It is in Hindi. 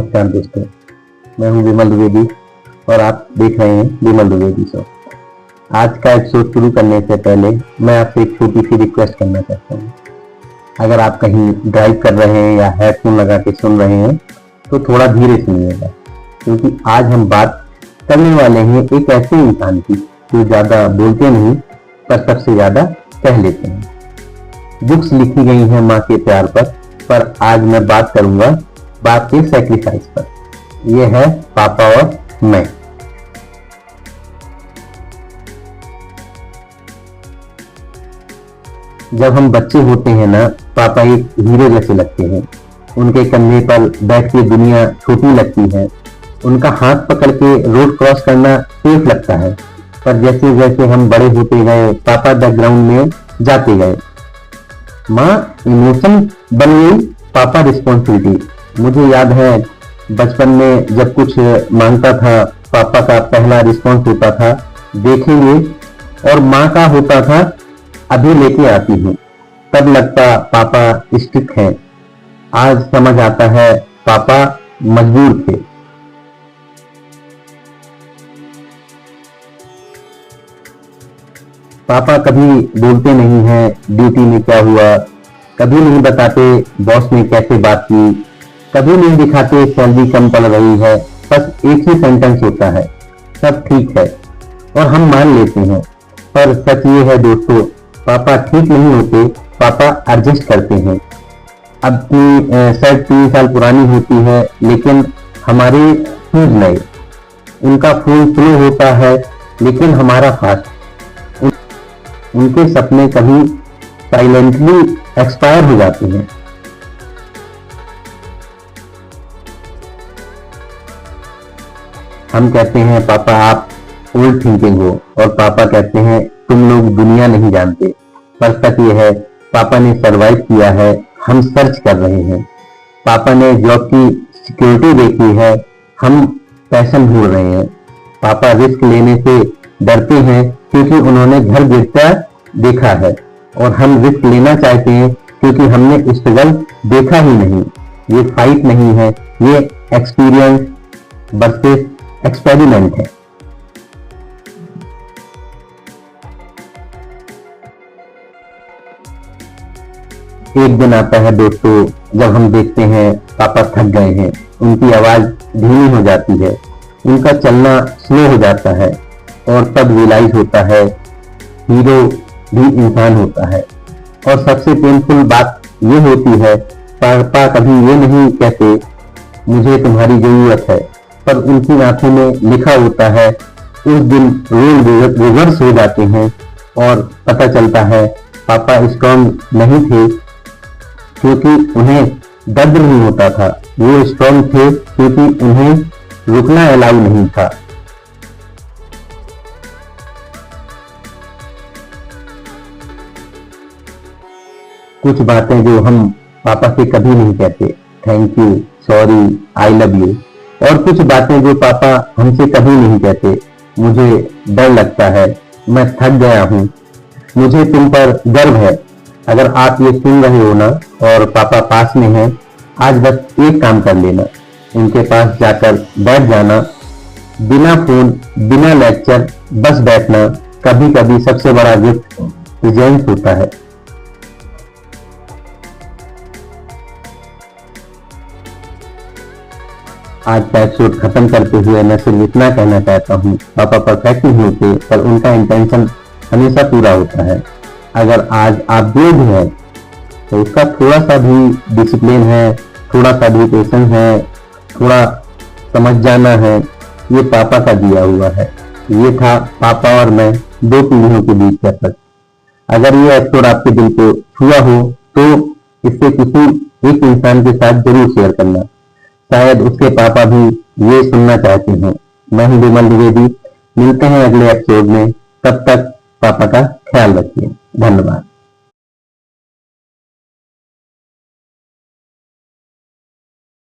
नमस्कार दोस्तों, मैं हूं विमल द्विवेदी और आप देख रहे हैं विमल द्विवेदी शो। आज का एपिसोड शुरू करने से पहले मैं आपसे एक छोटी सी रिक्वेस्ट करना चाहता हूं। अगर आप कहीं ड्राइव कर रहे हैं या हेडफोन लगा के सुन रहे हैं तो थोड़ा धीरे सुनिएगा, क्योंकि आज हम बात करने वाले हैं एक ऐसे इंसान की जो ज़्यादा बोलते नहीं पर सबसे ज़्यादा कह लेते हैं। बुक्स लिखी गई हैं माँ के प्यार पर आज मैं बात करूंगा बाप के सैक्रिफाइस पर। यह है पापा और मैं। जब हम बच्चे होते हैं ना, पापा एक हीरो जैसे लगते हैं। उनके कंधे पर बैठ के दुनिया छोटी लगती है। उनका हाथ पकड़ के रोड क्रॉस करना सेफ लगता है। पर जैसे जैसे हम बड़े होते गए, पापा बैकग्राउंड में जाते गए। माँ इमोशन बन गई, पापा रिस्पॉन्सिबिलिटी। मुझे याद है बचपन में जब कुछ मांगता था, पापा का पहला रिस्पॉन्स होता था देखेंगे, और माँ का होता था अभी लेके आती हूँ। तब लगता पापा स्ट्रिक्ट हैं। आज समझ आता है पापा मजबूर थे। पापा कभी बोलते नहीं हैं ड्यूटी में क्या हुआ, कभी नहीं बताते बॉस ने कैसे बात की, कभी नहीं दिखाते सैलरी कम पड़ रही है। बस एक ही सेंटेंस होता है, सब ठीक है, और हम मान लेते हैं। पर सच ये है दोस्तों, पापा ठीक नहीं होते, पापा एडजस्ट करते हैं। अपनी शर्ट 3 साल पुरानी होती है लेकिन हमारे शूज नए। उनका फोन स्लो होता है लेकिन हमारा फास्ट। उनके सपने कभी साइलेंटली एक्सपायर हो जाते हैं। हम कहते हैं पापा आप ओल्ड थिंकिंग हो, और पापा कहते हैं तुम लोग दुनिया नहीं जानते। पर सच ये है, पापा ने सरवाइव किया है, हम सर्च कर रहे हैं। पापा ने जॉब की सिक्योरिटी देखी है, हम पैशन ढूंढ रहे हैं। पापा रिस्क लेने से डरते हैं क्योंकि उन्होंने घर गिरता देखा है, और हम रिस्क लेना चाहते हैं क्योंकि हमने स्ट्रगल देखा ही नहीं। ये फाइट नहीं है, ये एक्सपीरियंस वर्सेस एक्सपेरिमेंट है। एक दिन आता है दोस्तों जब हम देखते हैं पापा थक गए हैं, उनकी आवाज धीमी हो जाती है, उनका चलना स्लो हो जाता है, और तब रियलाइज होता है हीरो भी इंसान होता है। और सबसे पेनफुल बात ये होती है, पापा कभी ये नहीं कहते मुझे तुम्हारी जरूरत है, पर उनकी आंखों में लिखा होता है। उस दिन रोल रिवर्स हो जाते हैं और पता चलता है पापा स्ट्रॉन्ग नहीं थे क्योंकि उन्हें दर्द नहीं होता था, वो स्ट्रॉन्ग थे क्योंकि उन्हें रुकना अलाउ नहीं था। कुछ बातें जो हम पापा से कभी नहीं कहते, thank you, sorry, I love you. और कुछ बातें जो पापा हमसे कभी नहीं कहते, मुझे डर लगता है, मैं थक गया हूँ, मुझे तुम पर गर्व है। अगर आप ये सुन रहे हो ना और पापा पास में हैं, आज बस एक काम कर लेना, उनके पास जाकर बैठ जाना, बिना फोन बिना लेक्चर, बस बैठना। कभी कभी सबसे बड़ा गिफ्ट प्रेजेंस होता है। आज का एपिसोड खत्म करते हुए मैं सिर्फ इतना कहना चाहता हूँ, पापा परफेक्ट नहीं होते पर उनका इंटेंशन हमेशा पूरा होता है। अगर आज आप जो भी हैं तो उसका थोड़ा सा भी डिसिप्लिन है, थोड़ा सा भी पेशेंस है, थोड़ा समझ जाना है, ये पापा का दिया हुआ है। ये था पापा और मैं, 2 पीढ़ियों के बीच का फर्क। अगर ये एपिसोड आपके दिल को छुआ हो तो इससे किसी एक इंसान के साथ जरूर शेयर करना, शायद उसके पापा भी ये सुनना चाहते हैं। मैं हूं विमल द्विवेदी, मिलते हैं अगले एपिसोड में। तब तक पापा का ख्याल रखिए। धन्यवाद।